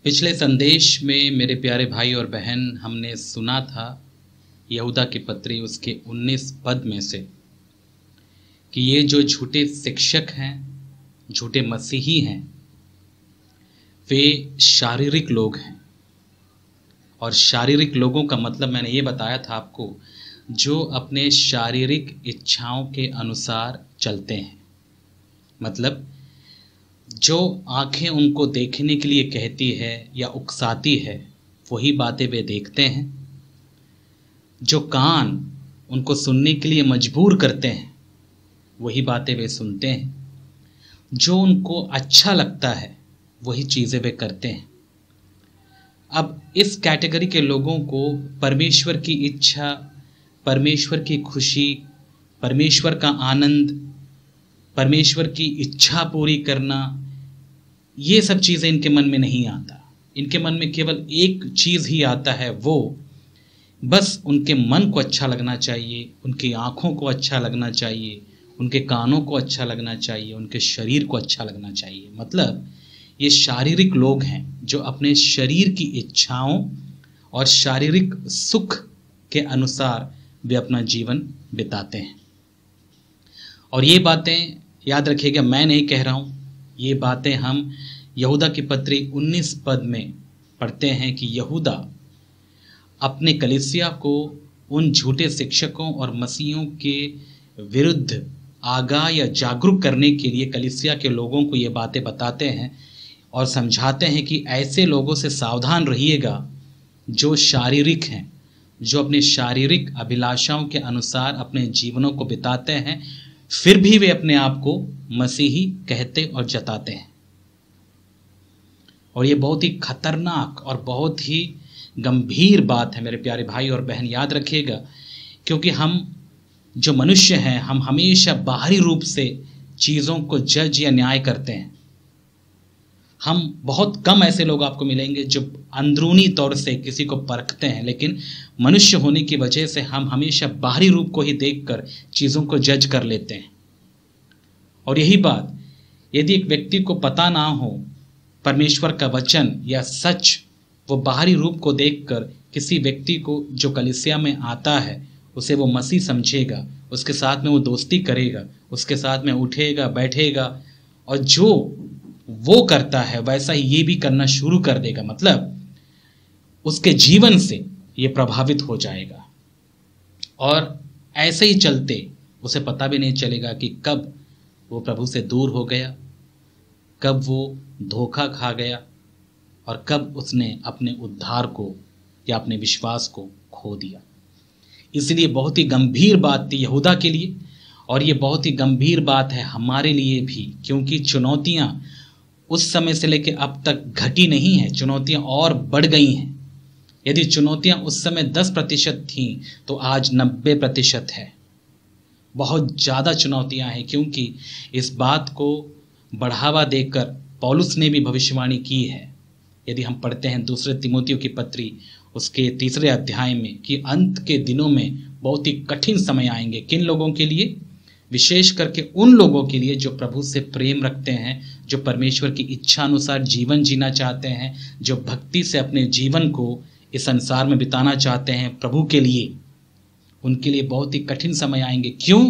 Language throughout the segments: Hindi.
पिछले संदेश में मेरे प्यारे भाई और बहन हमने सुना था यहूदा की पत्री उसके 19 पद में से कि ये जो झूठे शिक्षक हैं, झूठे मसीही हैं, वे शारीरिक लोग हैं। और शारीरिक लोगों का मतलब मैंने ये बताया था आपको, जो अपने शारीरिक इच्छाओं के अनुसार चलते हैं। मतलब जो आंखें उनको देखने के लिए कहती है या उकसाती है वही बातें वे देखते हैं। जो कान उनको सुनने के लिए मजबूर करते हैं वही बातें वे सुनते हैं। जो उनको अच्छा लगता है वही चीज़ें वे करते हैं। अब इस कैटेगरी के लोगों को परमेश्वर की इच्छा, परमेश्वर की खुशी, परमेश्वर का आनंद, परमेश्वर की इच्छा पूरी करना, ये सब चीज़ें इनके मन में नहीं आता। इनके मन में केवल एक चीज़ ही आता है, वो बस उनके मन को अच्छा लगना चाहिए, उनकी आँखों को अच्छा लगना चाहिए, उनके कानों को अच्छा लगना चाहिए, उनके शरीर को अच्छा लगना चाहिए। मतलब ये शारीरिक लोग हैं जो अपने शरीर की इच्छाओं और शारीरिक सुख के अनुसार वे अपना जीवन बिताते हैं। और ये बातें याद रखिएगा, मैं नहीं कह रहा हूँ, ये बातें हम यहूदा की पत्री 19 पद में पढ़ते हैं कि यहूदा अपने कलीसिया को उन झूठे शिक्षकों और मसीहों के विरुद्ध आगाह या जागरूक करने के लिए कलीसिया के लोगों को ये बातें बताते हैं और समझाते हैं कि ऐसे लोगों से सावधान रहिएगा जो शारीरिक हैं, जो अपने शारीरिक अभिलाषाओं के अनुसार अपने जीवनों को बिताते हैं, फिर भी वे अपने आप को मसीही कहते और जताते हैं। और ये बहुत ही खतरनाक और बहुत ही गंभीर बात है मेरे प्यारे भाई और बहन, याद रखिएगा। क्योंकि हम जो मनुष्य हैं, हम हमेशा बाहरी रूप से चीज़ों को जज या न्याय करते हैं। हम बहुत कम ऐसे लोग आपको मिलेंगे जो अंदरूनी तौर से किसी को परखते हैं, लेकिन मनुष्य होने की वजह से हम हमेशा बाहरी रूप को ही देखकर चीज़ों को जज कर लेते हैं। और यही बात यदि एक व्यक्ति को पता ना हो परमेश्वर का वचन या सच, वो बाहरी रूप को देखकर किसी व्यक्ति को जो कलीसिया में आता है उसे वो मसीह समझेगा, उसके साथ में वो दोस्ती करेगा, उसके साथ में उठेगा बैठेगा और जो वो करता है वैसा ही ये भी करना शुरू कर देगा। मतलब उसके जीवन से ये प्रभावित हो जाएगा और ऐसे ही चलते उसे पता भी नहीं चलेगा कि कब वो प्रभु से दूर हो गया, कब वो धोखा खा गया और कब उसने अपने उद्धार को या अपने विश्वास को खो दिया। इसलिए बहुत ही गंभीर बात थी यहूदा के लिए और ये बहुत ही गंभीर बात है हमारे लिए भी, क्योंकि चुनौतियां उस समय से लेकर अब तक घटी नहीं है, चुनौतियां और बढ़ गई हैं। यदि चुनौतियां उस समय 10% थीं तो आज 90% है। बहुत ज़्यादा चुनौतियां हैं, क्योंकि इस बात को बढ़ावा देकर पौलुस ने भी भविष्यवाणी की है। यदि हम पढ़ते हैं दूसरे तिमोथियों की पत्री उसके 3 अध्याय में कि अंत के दिनों में बहुत ही कठिन समय आएंगे। किन लोगों के लिए? विशेष करके उन लोगों के लिए जो प्रभु से प्रेम रखते हैं, जो परमेश्वर की इच्छा अनुसार जीवन जीना चाहते हैं, जो भक्ति से अपने जीवन को इस संसार में बिताना चाहते हैं प्रभु के लिए। उनके लिए बहुत ही कठिन समय आएंगे। क्यों?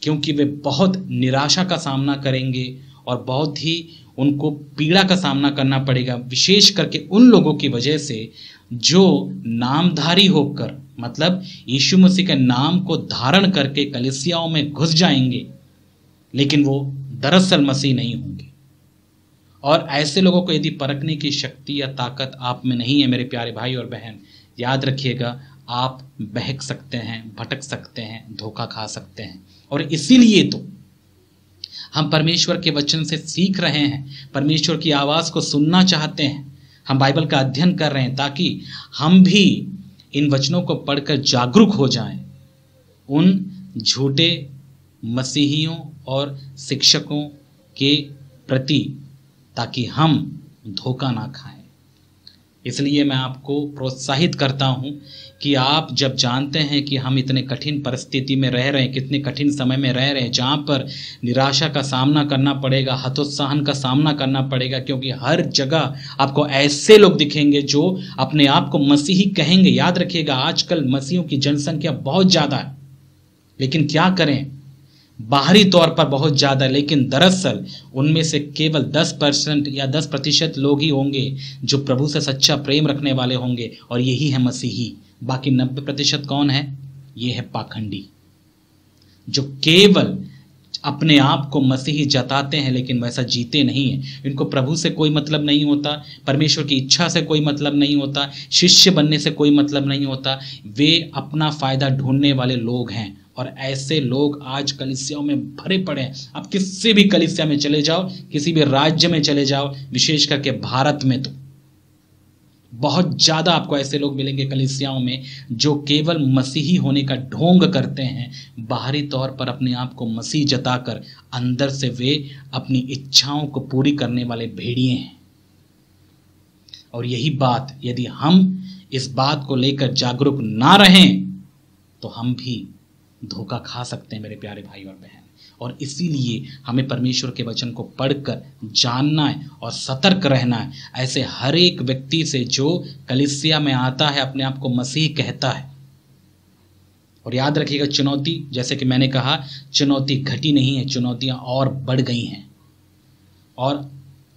क्योंकि वे बहुत निराशा का सामना करेंगे और बहुत ही उनको पीड़ा का सामना करना पड़ेगा, विशेष करके उन लोगों की वजह से जो नामधारी होकर, मतलब यीशु मसीह के नाम को धारण करके कलीसियाओं में घुस जाएंगे, लेकिन वो दरअसल मसीह नहीं होंगे। और ऐसे लोगों को यदि परखने की शक्ति या ताकत आप में नहीं है मेरे प्यारे भाई और बहन, याद रखिएगा आप बहक सकते हैं, भटक सकते हैं, धोखा खा सकते हैं। और इसीलिए तो हम परमेश्वर के वचन से सीख रहे हैं, परमेश्वर की आवाज़ को सुनना चाहते हैं, हम बाइबल का अध्ययन कर रहे हैं ताकि हम भी इन वचनों को पढ़कर जागरूक हो जाएं उन झूठे मसीहियों और शिक्षकों के प्रति, ताकि हम धोखा ना खाएं। इसलिए मैं आपको प्रोत्साहित करता हूं कि आप जब जानते हैं कि हम इतने कठिन परिस्थिति में रह रहे हैं, कितने कठिन समय में रह रहे हैं, जहाँ पर निराशा का सामना करना पड़ेगा, हतोत्साहन का सामना करना पड़ेगा, क्योंकि हर जगह आपको ऐसे लोग दिखेंगे जो अपने आप को मसीही कहेंगे। याद रखिएगा, आजकल मसीहियों की जनसंख्या बहुत ज़्यादा है, लेकिन क्या करें, बाहरी तौर पर बहुत ज़्यादा है, लेकिन दरअसल उनमें से केवल 10% या 10% लोग ही होंगे जो प्रभु से सच्चा प्रेम रखने वाले होंगे, और यही है मसीही। बाकी 90% कौन है? ये है पाखंडी, जो केवल अपने आप को मसीही जताते हैं लेकिन वैसा जीते नहीं हैं। इनको प्रभु से कोई मतलब नहीं होता, परमेश्वर की इच्छा से कोई मतलब नहीं होता, शिष्य बनने से कोई मतलब नहीं होता। वे अपना फ़ायदा ढूंढने वाले लोग हैं, और ऐसे लोग आज कलीसियाओं में भरे पड़े हैं। आप किसी भी कलीसिया में चले जाओ, किसी भी राज्य में चले जाओ, विशेष करके भारत में तो बहुत ज़्यादा आपको ऐसे लोग मिलेंगे कलीसियाओं में जो केवल मसीही होने का ढोंग करते हैं। बाहरी तौर पर अपने आप को मसीह जताकर अंदर से वे अपनी इच्छाओं को पूरी करने वाले भेड़िए हैं। और यही बात, यदि हम इस बात को लेकर जागरूक ना रहें तो हम भी धोखा खा सकते हैं मेरे प्यारे भाई और बहन। और इसीलिए हमें परमेश्वर के वचन को पढ़कर जानना है और सतर्क रहना है ऐसे हर एक व्यक्ति से जो कलीसिया में आता है, अपने आप को मसीह कहता है। और याद रखिएगा, चुनौती, जैसे कि मैंने कहा, चुनौती घटी नहीं है, चुनौतियां और बढ़ गई हैं। और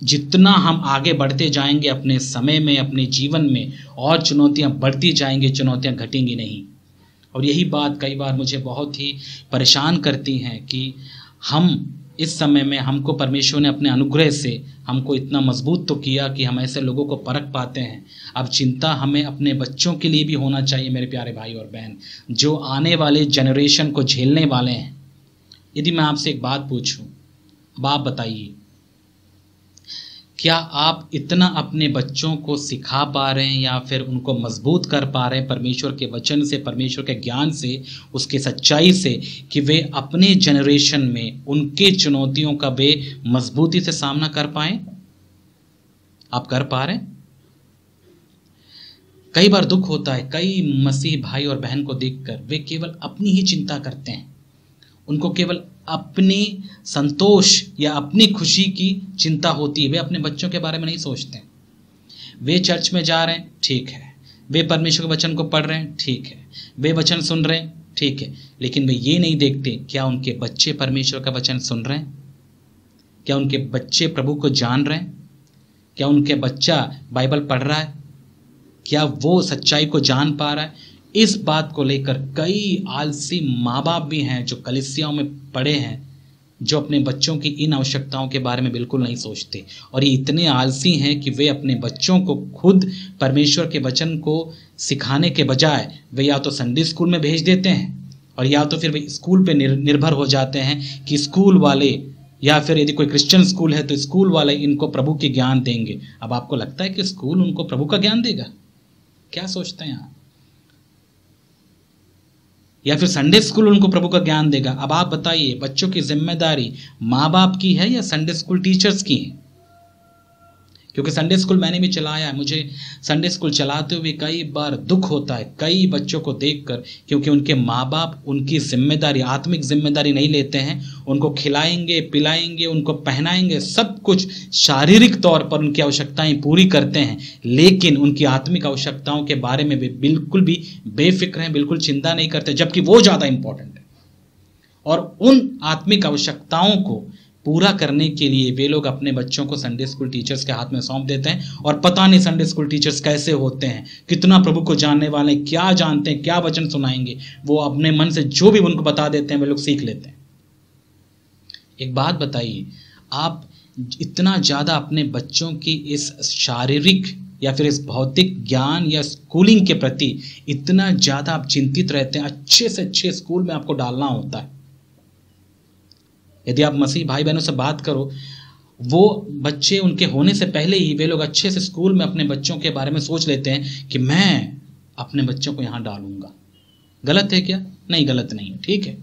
जितना हम आगे बढ़ते जाएंगे अपने समय में, अपने जीवन में, और चुनौतियां बढ़ती जाएंगी, चुनौतियां घटेंगी नहीं। और यही बात कई बार मुझे बहुत ही परेशान करती हैं कि हम इस समय में, हमको परमेश्वर ने अपने अनुग्रह से हमको इतना मजबूत तो किया कि हम ऐसे लोगों को परख पाते हैं। अब चिंता हमें अपने बच्चों के लिए भी होना चाहिए मेरे प्यारे भाई और बहन, जो आने वाले जनरेशन को झेलने वाले हैं। यदि मैं आपसे एक बात पूछूं, अब आप बताइए, क्या आप इतना अपने बच्चों को सिखा पा रहे हैं या फिर उनको मजबूत कर पा रहे हैं परमेश्वर के वचन से, परमेश्वर के ज्ञान से, उसके सच्चाई से, कि वे अपने जनरेशन में उनके चुनौतियों का वे मजबूती से सामना कर पाएं? आप कर पा रहे हैं? कई बार दुख होता है, कई मसीह भाई और बहन को देखकर वे केवल अपनी ही चिंता करते हैं। उनको केवल अपनी संतोष या अपनी खुशी की चिंता होती है, वे अपने बच्चों के बारे में नहीं सोचते। वे चर्च में जा रहे हैं, ठीक है, वे परमेश्वर के वचन को पढ़ रहे हैं, ठीक है, वे वचन सुन रहे हैं, ठीक है, लेकिन वे ये नहीं देखते क्या उनके बच्चे परमेश्वर का वचन सुन रहे हैं, क्या उनके बच्चे प्रभु को जान रहे हैं, क्या उनके बच्चा बाइबल पढ़ रहा है, क्या वो सच्चाई को जान पा रहा है। इस बात को लेकर कई आलसी माँ बाप भी हैं जो कलीसियाओं में पड़े हैं, जो अपने बच्चों की इन आवश्यकताओं के बारे में बिल्कुल नहीं सोचते। और ये इतने आलसी हैं कि वे अपने बच्चों को खुद परमेश्वर के वचन को सिखाने के बजाय वे या तो संडे स्कूल में भेज देते हैं, और या तो फिर वे स्कूल पे निर्भर हो जाते हैं कि स्कूल वाले, या फिर यदि कोई क्रिश्चियन स्कूल है तो स्कूल वाले इनको प्रभु के ज्ञान देंगे। अब आपको लगता है कि स्कूल उनको प्रभु का ज्ञान देगा? क्या सोचते हैं आप? या फिर संडे स्कूल उनको प्रभु का ज्ञान देगा? अब आप बताइए, बच्चों की जिम्मेदारी माँ बाप की है या संडे स्कूल टीचर्स की है? क्योंकि संडे स्कूल मैंने भी चलाया है, मुझे संडे स्कूल चलाते हुए कई बार दुख होता है कई बच्चों को देखकर, क्योंकि उनके माँ बाप उनकी जिम्मेदारी, आत्मिक जिम्मेदारी नहीं लेते हैं। उनको खिलाएंगे, पिलाएंगे, उनको पहनाएंगे, सब कुछ शारीरिक तौर पर उनकी आवश्यकताएं पूरी करते हैं, लेकिन उनकी आत्मिक आवश्यकताओं के बारे में वे बिल्कुल भी बेफिक्र हैं, बिल्कुल चिंता नहीं करते, जबकि वो ज़्यादा इंपॉर्टेंट है। और उन आत्मिक आवश्यकताओं को पूरा करने के लिए वे लोग अपने बच्चों को संडे स्कूल टीचर्स के हाथ में सौंप देते हैं। और पता नहीं संडे स्कूल टीचर्स कैसे होते हैं, कितना प्रभु को जानने वाले, क्या जानते हैं, क्या वचन सुनाएंगे। वो अपने मन से जो भी उनको बता देते हैं वे लोग सीख लेते हैं। एक बात बताइए, आप इतना ज़्यादा अपने बच्चों की इस शारीरिक या फिर इस भौतिक ज्ञान या स्कूलिंग के प्रति इतना ज़्यादा आप चिंतित रहते हैं, अच्छे से अच्छे स्कूल में आपको डालना होता है। यदि आप मसीह भाई बहनों से बात करो, वो बच्चे उनके होने से पहले ही वे लोग अच्छे से स्कूल में अपने बच्चों के बारे में सोच लेते हैं कि मैं अपने बच्चों को यहाँ डालूंगा। गलत है क्या? नहीं, गलत नहीं है, ठीक है।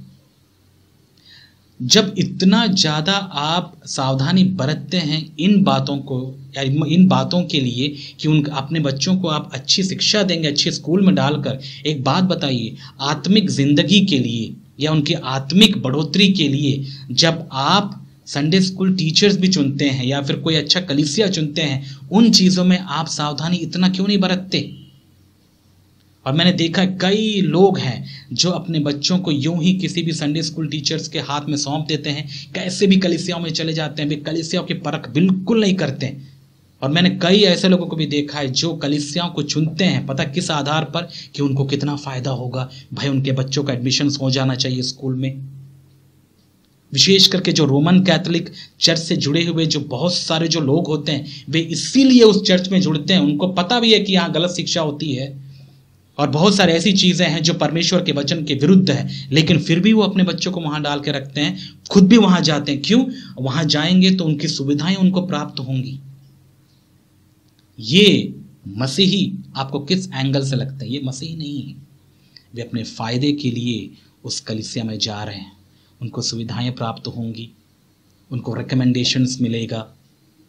जब इतना ज़्यादा आप सावधानी बरतते हैं इन बातों को या इन बातों के लिए कि उन अपने बच्चों को आप अच्छी शिक्षा देंगे, अच्छे स्कूल में डालकर, एक बात बताइए, आत्मिक जिंदगी के लिए या उनकी आत्मिक बढ़ोतरी के लिए जब आप संडे स्कूल टीचर्स भी चुनते हैं या फिर कोई अच्छा कलीसिया चुनते हैं, उन चीज़ों में आप सावधानी इतना क्यों नहीं बरतते? और मैंने देखा कई लोग हैं जो अपने बच्चों को यूं ही किसी भी संडे स्कूल टीचर्स के हाथ में सौंप देते हैं, कैसे भी कलीसियाओं में चले जाते हैं, वे कलीसियाओं की परख बिल्कुल नहीं करते हैं। और मैंने कई ऐसे लोगों को भी देखा है जो कलीसियाओं को चुनते हैं, पता किस आधार पर, कि उनको कितना फ़ायदा होगा, भाई उनके बच्चों का एडमिशन हो जाना चाहिए स्कूल में। विशेष करके जो रोमन कैथोलिक चर्च से जुड़े हुए जो बहुत सारे जो लोग होते हैं, वे इसीलिए उस चर्च में जुड़ते हैं। उनको पता भी है कि यहाँ गलत शिक्षा होती है और बहुत सारी ऐसी चीज़ें हैं जो परमेश्वर के वचन के विरुद्ध है, लेकिन फिर भी वो अपने बच्चों को वहाँ डाल के रखते हैं, खुद भी वहाँ जाते हैं। क्यों? वहाँ जाएंगे तो उनकी सुविधाएं उनको प्राप्त होंगी। ये मसीही आपको किस एंगल से लगता है? ये मसीही नहीं है। वे अपने फ़ायदे के लिए उस कलीसिया में जा रहे हैं, उनको सुविधाएं प्राप्त होंगी, उनको रिकमेंडेशंस मिलेगा,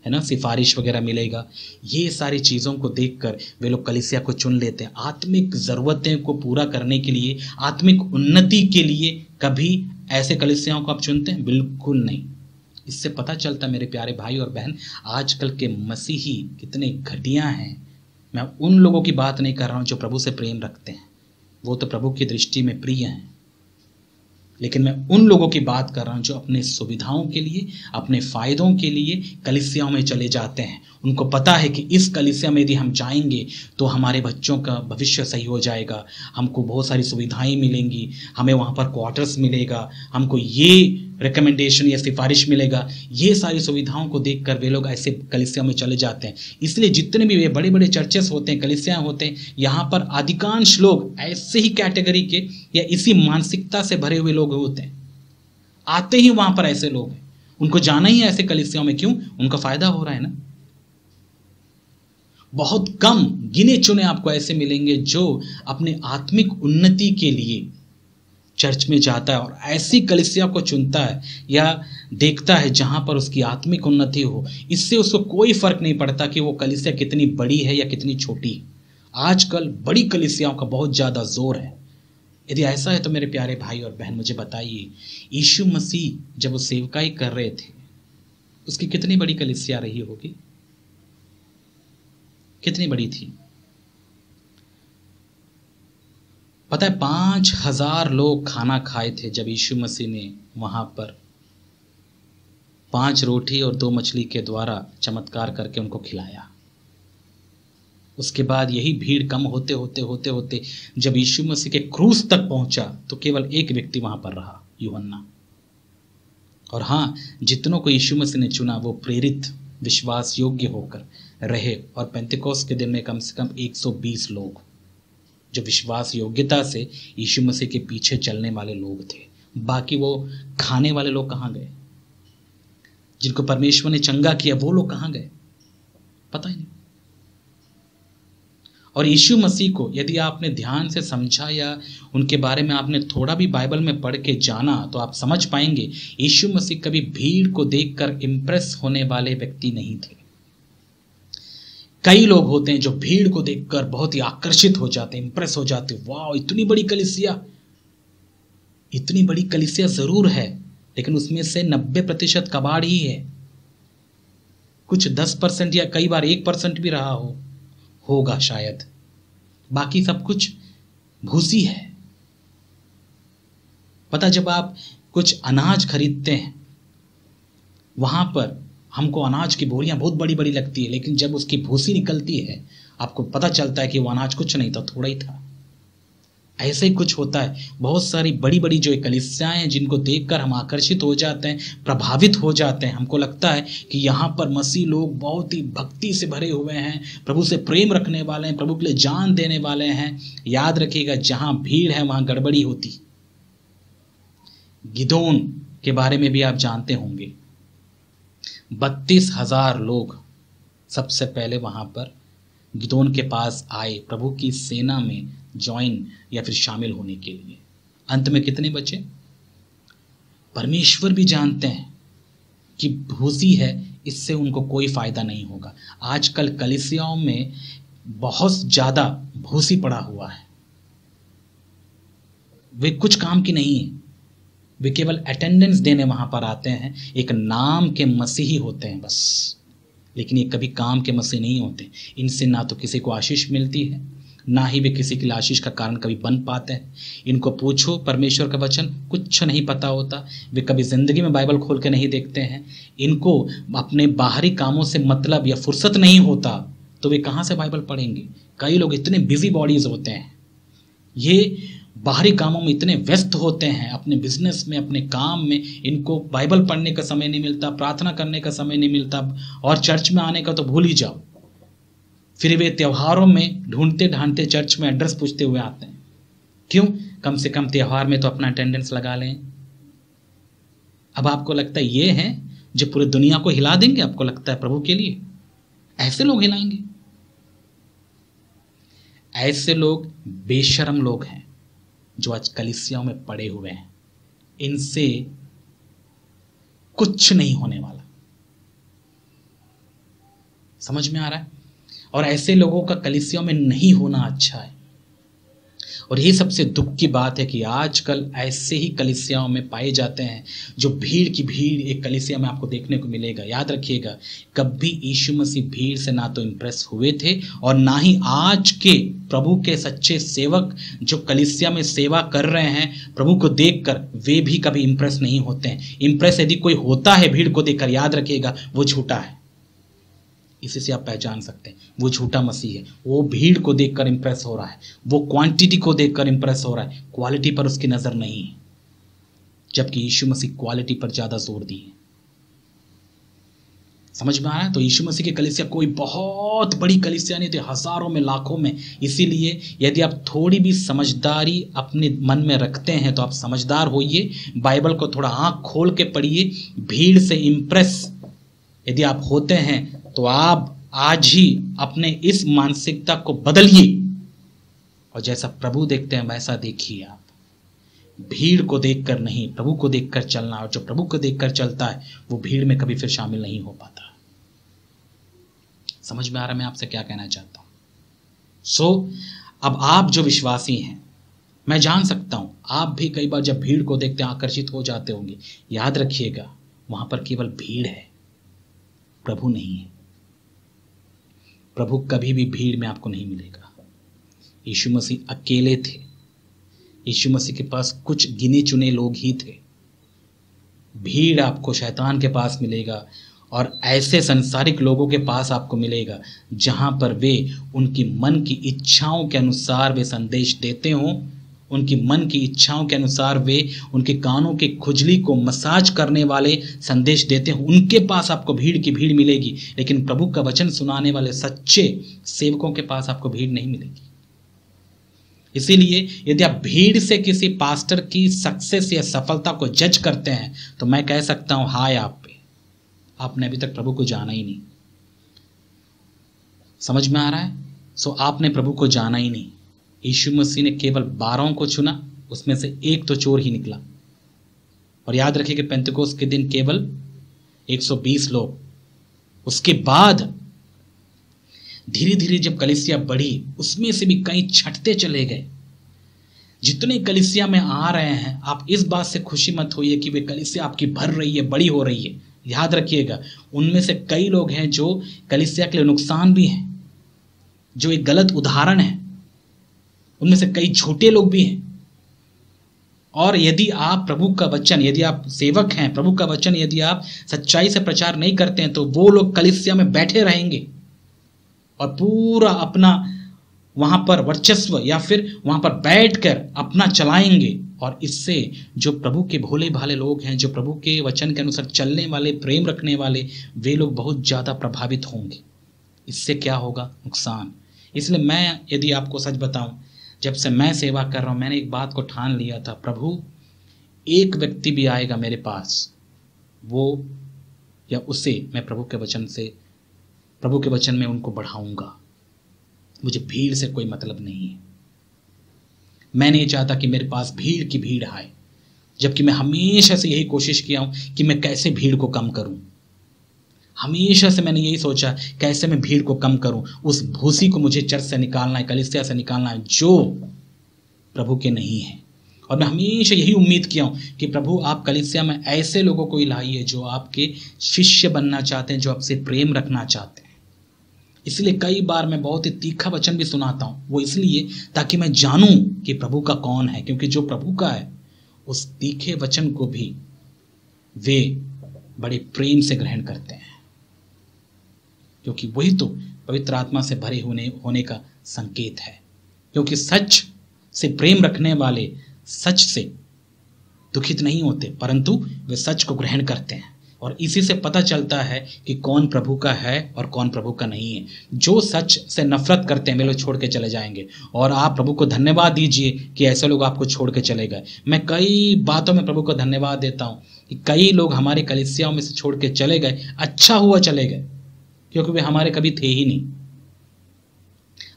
है ना, सिफारिश वगैरह मिलेगा। ये सारी चीज़ों को देखकर वे लोग कलीसिया को चुन लेते हैं। आत्मिक ज़रूरतें को पूरा करने के लिए, आत्मिक उन्नति के लिए कभी ऐसे कलीसियाओं को आप चुनते हैं? बिल्कुल नहीं। इससे पता चलता मेरे प्यारे भाई और बहन, आजकल के मसीही कितने घटिया हैं। मैं उन लोगों की बात नहीं कर रहा हूँ जो प्रभु से प्रेम रखते हैं, वो तो प्रभु की दृष्टि में प्रिय हैं, लेकिन मैं उन लोगों की बात कर रहा हूँ जो अपने सुविधाओं के लिए, अपने फ़ायदों के लिए कलीसियाओं में चले जाते हैं। उनको पता है कि इस कलीसिया में यदि हम जाएंगे तो हमारे बच्चों का भविष्य सही हो जाएगा, हमको बहुत सारी सुविधाएं मिलेंगी, हमें वहाँ पर क्वार्टर्स मिलेगा, हमको ये रिकमेंडेशन या सिफारिश मिलेगा। ये सारी सुविधाओं को देखकर वे लोग ऐसे कलीसिया में चले जाते हैं। इसलिए जितने भी ये बड़े बड़े चर्चेस होते हैं, कलीसिया होते हैं, यहाँ पर अधिकांश लोग ऐसे ही कैटेगरी के या इसी मानसिकता से भरे हुए लोग होते हैं। आते ही वहाँ पर ऐसे लोग हैं, उनको जाना ही है ऐसे कलीसियाओं में। क्यों? उनका फ़ायदा हो रहा है ना। बहुत कम गिने चुने आपको ऐसे मिलेंगे जो अपने आत्मिक उन्नति के लिए चर्च में जाता है और ऐसी कलीसिया को चुनता है या देखता है जहां पर उसकी आत्मिक उन्नति हो। इससे उसको कोई फर्क नहीं पड़ता कि वो कलीसिया कितनी बड़ी है या कितनी छोटी। आजकल बड़ी कलीसियाओं का बहुत ज़्यादा जोर है। यदि ऐसा है तो मेरे प्यारे भाई और बहन, मुझे बताइए, यीशु मसीह जब वो सेवकाई कर रहे थे, उसकी कितनी बड़ी कलीसिया रही होगी? कितनी बड़ी थी? पता है, 5,000 लोग खाना खाए थे जब यीशु मसीह ने वहां पर 5 रोटी और 2 मछली के द्वारा चमत्कार करके उनको खिलाया। उसके बाद यही भीड़ कम होते होते होते होते जब यीशु मसीह के क्रूस तक पहुंचा तो केवल एक व्यक्ति वहां पर रहा, यूहन्ना। और हाँ, जितनों को यीशु मसीह ने चुना वो प्रेरित, विश्वास योग्य होकर रहे। और पेंतिकोस्त के दिन में कम से कम 120 लोग जो विश्वास योग्यता से यीशु मसीह के पीछे चलने वाले लोग थे। बाकी वो खाने वाले लोग कहाँ गए? जिनको परमेश्वर ने चंगा किया वो लोग कहाँ गए? पता ही नहीं। और यीशु मसीह को यदि आपने ध्यान से समझा या उनके बारे में आपने थोड़ा भी बाइबल में पढ़ के जाना तो आप समझ पाएंगे, यीशु मसीह कभी भीड़ को देखकर इंप्रेस होने वाले व्यक्ति नहीं थे। कई लोग होते हैं जो भीड़ को देखकर बहुत ही आकर्षित हो जाते हैं, इंप्रेस हो जाते हैं। वाह, इतनी बड़ी कलीसिया, इतनी बड़ी कलीसिया जरूर है, लेकिन उसमें से 90% कबाड़ ही है। कुछ 10% या कई बार 1% भी रहा होगा शायद, बाकी सब कुछ भूसी है। पता, जब आप कुछ अनाज खरीदते हैं, वहां पर हमको अनाज की बोरियां बहुत बड़ी बड़ी लगती है, लेकिन जब उसकी भूसी निकलती है आपको पता चलता है कि वो अनाज कुछ नहीं था, थोड़ा ही था। ऐसे ही कुछ होता है। बहुत सारी बड़ी बड़ी जो कलीसियाएं हैं जिनको देखकर हम आकर्षित हो जाते हैं, प्रभावित हो जाते हैं। हमको लगता है कि यहाँ पर मसीह लोग बहुत ही भक्ति से भरे हुए हैं, प्रभु से प्रेम रखने वाले हैं, प्रभु के लिए जान देने वाले हैं। याद रखिएगा, जहाँ भीड़ है वहाँ गड़बड़ी होती। गिदोन के बारे में भी आप जानते होंगे। 32,000 लोग सबसे पहले वहां पर गिदोन के पास आए प्रभु की सेना में ज्वाइन या फिर शामिल होने के लिए। अंत में कितने बचे? परमेश्वर भी जानते हैं कि भूसी है, इससे उनको कोई फायदा नहीं होगा। आजकल कलीसियाओं में बहुत ज़्यादा भूसी पड़ा हुआ है, वे कुछ काम की नहीं है, वे केवल अटेंडेंस देने वहां पर आते हैं, एक नाम के मसीही होते हैं बस, लेकिन ये कभी काम के मसीह नहीं होते। इनसे ना तो किसी को आशीष मिलती है, ना ही वे किसी के लिए आशीष का कारण कभी बन पाते हैं। इनको पूछो परमेश्वर का वचन, कुछ नहीं पता होता, वे कभी जिंदगी में बाइबल खोल के नहीं देखते हैं, इनको अपने बाहरी कामों से मतलब या फुर्सत नहीं होता, तो वे कहाँ से बाइबल पढ़ेंगे। कई लोग इतने बिजी बॉडीज होते हैं, ये बाहरी कामों में इतने व्यस्त होते हैं, अपने बिजनेस में, अपने काम में, इनको बाइबल पढ़ने का समय नहीं मिलता, प्रार्थना करने का समय नहीं मिलता, और चर्च में आने का तो भूल ही जाओ। फिर वे त्योहारों में ढूंढते ढांढते चर्च में एड्रेस पूछते हुए आते हैं। क्यों? कम से कम त्योहार में तो अपना अटेंडेंस लगा लें। अब आपको लगता है ये हैं जो पूरी दुनिया को हिला देंगे? आपको लगता है प्रभु के लिए ऐसे लोग हिलाएंगे? ऐसे लोग बेशर्म लोग हैं जो आज कलीसियाओं में पड़े हुए हैं, इनसे कुछ नहीं होने वाला। समझ में आ रहा है? और ऐसे लोगों का कलीसियाओं में नहीं होना अच्छा है। और ये सबसे दुख की बात है कि आजकल ऐसे ही कलीसियाओं में पाए जाते हैं जो भीड़ की भीड़ एक कलीसिया में आपको देखने को मिलेगा। याद रखिएगा, कभी यीशु मसीह भीड़ से ना तो इंप्रेस हुए थे, और ना ही आज के प्रभु के सच्चे सेवक जो कलीसिया में सेवा कर रहे हैं प्रभु को देखकर, वे भी कभी इंप्रेस नहीं होते हैं। इंप्रेस यदि कोई होता है भीड़ को देखकर, याद रखिएगा वो झूठा है। इसी से आप पहचान सकते हैं वो झूठा मसीह है। वो भीड़ को देखकर इंप्रेस हो रहा है, वो क्वांटिटी को देखकर इंप्रेस हो रहा है, क्वालिटी पर उसकी नजर नहीं है। जबकि यीशु मसीह क्वालिटी पर ज्यादा जोर दिए। समझ में आ रहा है? तो यीशु मसीह की कलीसिया कोई बहुत बड़ी कलीसिया नहीं थी, हजारों में, लाखों में। इसीलिए यदि आप थोड़ी भी समझदारी अपने मन में रखते हैं तो आप समझदार होइए, बाइबल को थोड़ा आंख खोल के पढ़िए। भीड़ से इंप्रेस यदि आप होते हैं तो आप आज ही अपने इस मानसिकता को बदलिए, और जैसा प्रभु देखते हैं वैसा देखिए आप। भीड़ को देखकर नहीं, प्रभु को देखकर चलना। और जो प्रभु को देखकर चलता है वो भीड़ में कभी फिर शामिल नहीं हो पाता। समझ में आ रहा है मैं आपसे क्या कहना चाहता हूं? अब आप जो विश्वासी हैं, मैं जान सकता हूं आप भी कई बार जब भीड़ को देखते आकर्षित हो जाते होंगे। याद रखिएगा, वहां पर केवल भीड़ है, प्रभु नहीं है। प्रभु कभी भी भीड़ में आपको नहीं मिलेगा। यीशु मसीह अकेले थे, यीशु मसीह के पास कुछ गिने चुने लोग ही थे। भीड़ आपको शैतान के पास मिलेगा, और ऐसे संसारिक लोगों के पास आपको मिलेगा जहां पर वे उनकी मन की इच्छाओं के अनुसार वे संदेश देते हों, उनकी मन की इच्छाओं के अनुसार वे उनके कानों की खुजली को मसाज करने वाले संदेश देते हैं। उनके पास आपको भीड़ की भीड़ मिलेगी, लेकिन प्रभु का वचन सुनाने वाले सच्चे सेवकों के पास आपको भीड़ नहीं मिलेगी। इसीलिए यदि आप भीड़ से किसी पास्टर की सक्सेस या सफलता को जज करते हैं तो मैं कह सकता हूं हाय आप पे, आपने अभी तक प्रभु को जाना ही नहीं। समझ में आ रहा है? आपने प्रभु को जाना ही नहीं। यीशु मसीह ने केवल 12 को चुना, उसमें से एक तो चोर ही निकला। और याद रखिए कि पेंतेकोस्त के दिन केवल 120 लोग। उसके बाद धीरे धीरे जब कलीसिया बढ़ी, उसमें से भी कई छटते चले गए। जितने कलीसिया में आ रहे हैं, आप इस बात से खुशी मत होइए कि वे कलीसिया आपकी भर रही है, बड़ी हो रही है। याद रखिएगा, उनमें से कई लोग हैं जो कलीसिया के लिए नुकसान भी हैं, जो एक गलत उदाहरण है। उनमें से कई झूठे लोग भी हैं। और यदि आप प्रभु का वचन, यदि आप सेवक हैं, प्रभु का वचन यदि आप सच्चाई से प्रचार नहीं करते हैं, तो वो लोग कलीसिया में बैठे रहेंगे और पूरा अपना वहां पर वर्चस्व या फिर वहां पर बैठकर अपना चलाएंगे। और इससे जो प्रभु के भोले भाले लोग हैं, जो प्रभु के वचन के अनुसार चलने वाले, प्रेम रखने वाले, वे लोग बहुत ज़्यादा प्रभावित होंगे। इससे क्या होगा? नुकसान। इसलिए मैं यदि आपको सच बताऊं, जब से मैं सेवा कर रहा हूं, मैंने एक बात को ठान लिया था, प्रभु एक व्यक्ति भी आएगा मेरे पास, वो या उसे मैं प्रभु के वचन में उनको बढ़ाऊंगा। मुझे भीड़ से कोई मतलब नहीं है। मैं नहीं चाहता कि मेरे पास भीड़ की भीड़ आए। जबकि मैं हमेशा से यही कोशिश किया हूँ कि मैं कैसे भीड़ को कम करूँ। हमेशा से मैंने यही सोचा कैसे मैं भीड़ को कम करूँ। उस भूसी को मुझे चर्च से निकालना है, कलीसिया से निकालना है जो प्रभु के नहीं है। और मैं हमेशा यही उम्मीद किया हूँ कि प्रभु आप कलीसिया में ऐसे लोगों को लाइए जो आपके शिष्य बनना चाहते हैं, जो आपसे प्रेम रखना चाहते हैं। इसलिए कई बार मैं बहुत ही तीखा वचन भी सुनाता हूँ, वो इसलिए ताकि मैं जानूं कि प्रभु का कौन है, क्योंकि जो प्रभु का है उस तीखे वचन को भी वे बड़े प्रेम से ग्रहण करते हैं, क्योंकि वही तो पवित्र आत्मा से भरे होने का संकेत है। क्योंकि सच से प्रेम रखने वाले सच से दुखित नहीं होते, परंतु वे सच को ग्रहण करते हैं। और इसी से पता चलता है कि कौन प्रभु का है और कौन प्रभु का नहीं है। जो सच से नफरत करते हैं वे लोग छोड़ के चले जाएंगे, और आप प्रभु को धन्यवाद दीजिए कि ऐसे लोग आपको छोड़ के चले गए। मैं कई बातों में प्रभु को धन्यवाद देता हूँ कि कई लोग हमारे कलीसियाओं में से छोड़ के चले गए, अच्छा हुआ चले गए, क्योंकि वे हमारे कभी थे ही नहीं,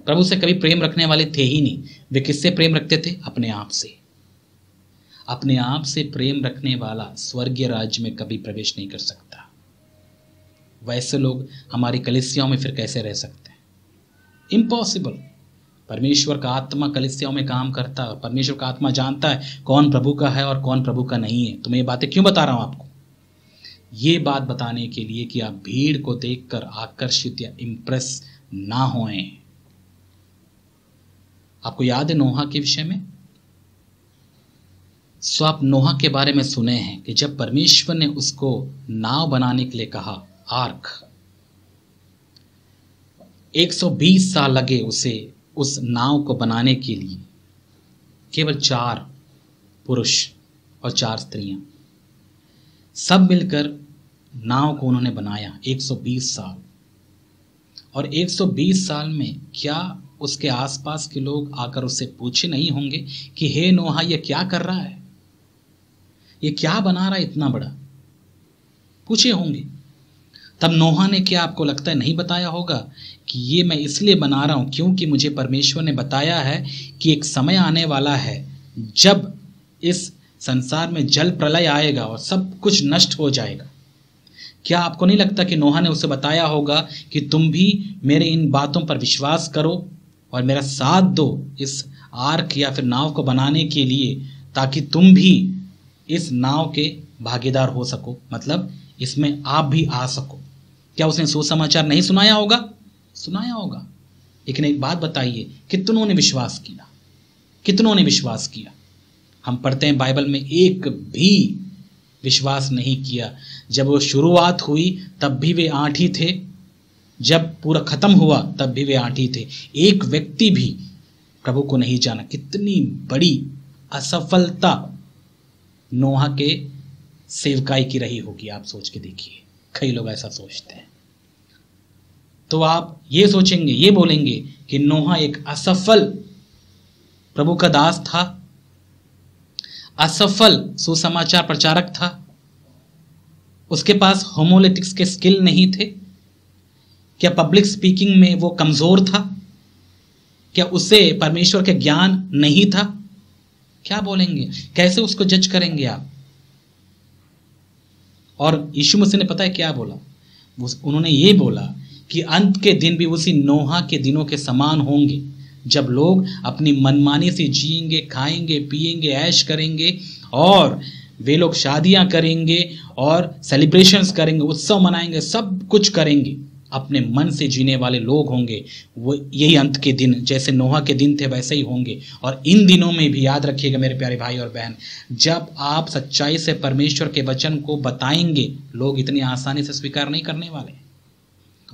प्रभु से कभी प्रेम रखने वाले थे ही नहीं। वे किससे प्रेम रखते थे? अपने आप से। अपने आप से प्रेम रखने वाला स्वर्गीय राज्य में कभी प्रवेश नहीं कर सकता। वैसे लोग हमारी कलीसियाओं में फिर कैसे रह सकते हैं? इम्पॉसिबल। परमेश्वर का आत्मा कलीसियाओं में काम करता है, परमेश्वर का आत्मा जानता है कौन प्रभु का है और कौन प्रभु का नहीं है। तो मैं ये बातें क्यों बता रहा हूं आपको? ये बात बताने के लिए कि आप भीड़ को देखकर आकर्षित या इंप्रेस ना होएं। आपको याद है नोहा के विषय में? सो आप नोहा के बारे में सुने हैं कि जब परमेश्वर ने उसको नाव बनाने के लिए कहा, आर्क, 120 साल लगे उसे उस नाव को बनाने के लिए। केवल 4 पुरुष और 4 स्त्रियां सब मिलकर नाव को उन्होंने बनाया 120 साल। और 120 साल में क्या उसके आसपास के लोग आकर उससे पूछे नहीं होंगे कि हे नोहा ये क्या कर रहा है, ये क्या बना रहा है इतना बड़ा? पूछे होंगे। तब नोहा ने क्या आपको लगता है नहीं बताया होगा कि ये मैं इसलिए बना रहा हूं क्योंकि मुझे परमेश्वर ने बताया है कि एक समय आने वाला है जब इस संसार में जल प्रलय आएगा और सब कुछ नष्ट हो जाएगा। क्या आपको नहीं लगता कि नोहा ने उसे बताया होगा कि तुम भी मेरे इन बातों पर विश्वास करो और मेरा साथ दो इस आर्क या फिर नाव को बनाने के लिए, ताकि तुम भी इस नाव के भागीदार हो सको, मतलब इसमें आप भी आ सको। क्या उसने सुसमाचार नहीं सुनाया होगा? सुनाया होगा। लेकिन एक बात बताइए, कितनों ने विश्वास किया? कितनों ने विश्वास किया? हम पढ़ते हैं बाइबल में एक भी विश्वास नहीं किया। जब वो शुरुआत हुई तब भी वे 8 ही थे, जब पूरा खत्म हुआ तब भी वे 8 ही थे। एक व्यक्ति भी प्रभु को नहीं जाना। कितनी बड़ी असफलता नोहा के सेवकाई की रही होगी, आप सोच के देखिए। कई लोग ऐसा सोचते हैं। तो आप ये सोचेंगे, ये बोलेंगे कि नोहा एक असफल प्रभु का दास था, असफल सुसमाचार प्रचारक था, उसके पास होमोलेटिक्स के स्किल नहीं थे, क्या पब्लिक स्पीकिंग में वो कमजोर था, क्या उसे परमेश्वर के ज्ञान नहीं था? क्या बोलेंगे? कैसे उसको जज करेंगे आप? और यीशु मसीह ने पता है क्या बोला? उन्होंने ये बोला कि अंत के दिन भी उसी नोहा के दिनों के समान होंगे, जब लोग अपनी मनमानी से जिएंगे, खाएंगे, पिएंगे, ऐश करेंगे, और वे लोग शादियां करेंगे और सेलिब्रेशंस करेंगे, उत्सव मनाएंगे, सब कुछ करेंगे। अपने मन से जीने वाले लोग होंगे। वो यही अंत के दिन, जैसे नोहा के दिन थे वैसे ही होंगे। और इन दिनों में भी याद रखिएगा मेरे प्यारे भाई और बहन, जब आप सच्चाई से परमेश्वर के वचन को बताएंगे, लोग इतनी आसानी से स्वीकार नहीं करने वाले।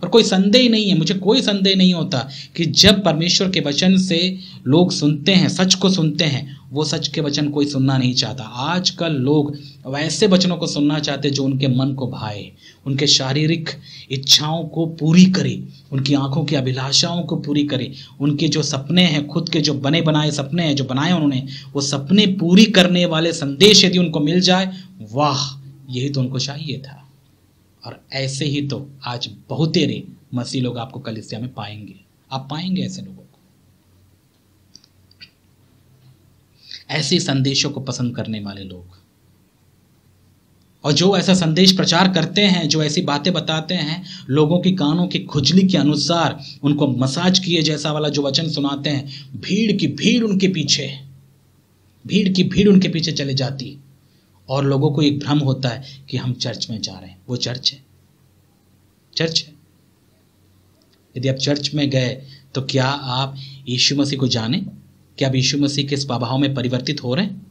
और कोई संदेह नहीं है, मुझे कोई संदेह नहीं होता कि जब परमेश्वर के वचन से लोग सुनते हैं, सच को सुनते हैं, वो सच के वचन कोई सुनना नहीं चाहता। आजकल लोग वैसे वचनों को सुनना चाहते जो उनके मन को भाए, उनके शारीरिक इच्छाओं को पूरी करे, उनकी आंखों की अभिलाषाओं को पूरी करे, उनके जो सपने हैं, खुद के जो बने बनाए सपने हैं, जो बनाए उन्होंने, वो सपने पूरी करने वाले संदेश यदि उनको मिल जाए, वाह, यही तो उनको चाहिए था। और ऐसे ही तो आज बहुतेरे मसीह लोग आपको कलीसिया में पाएंगे। आप पाएंगे ऐसे लोगों को, ऐसे संदेशों को पसंद करने वाले लोग। और जो ऐसा संदेश प्रचार करते हैं, जो ऐसी बातें बताते हैं, लोगों की कानों की खुजली के अनुसार उनको मसाज किए जैसा वाला जो वचन सुनाते हैं, भीड़ की भीड़ उनके पीछे, भीड़ की भीड़ उनके पीछे चले जाती है और लोगों को एक भ्रम होता है कि हम चर्च में जा रहे हैं। वो चर्च है, चर्च है। यदि आप चर्च में गए तो क्या आप यीशु मसीह को जाने? क्या आप यीशु मसीह के स्वभाव में परिवर्तित हो रहे हैं?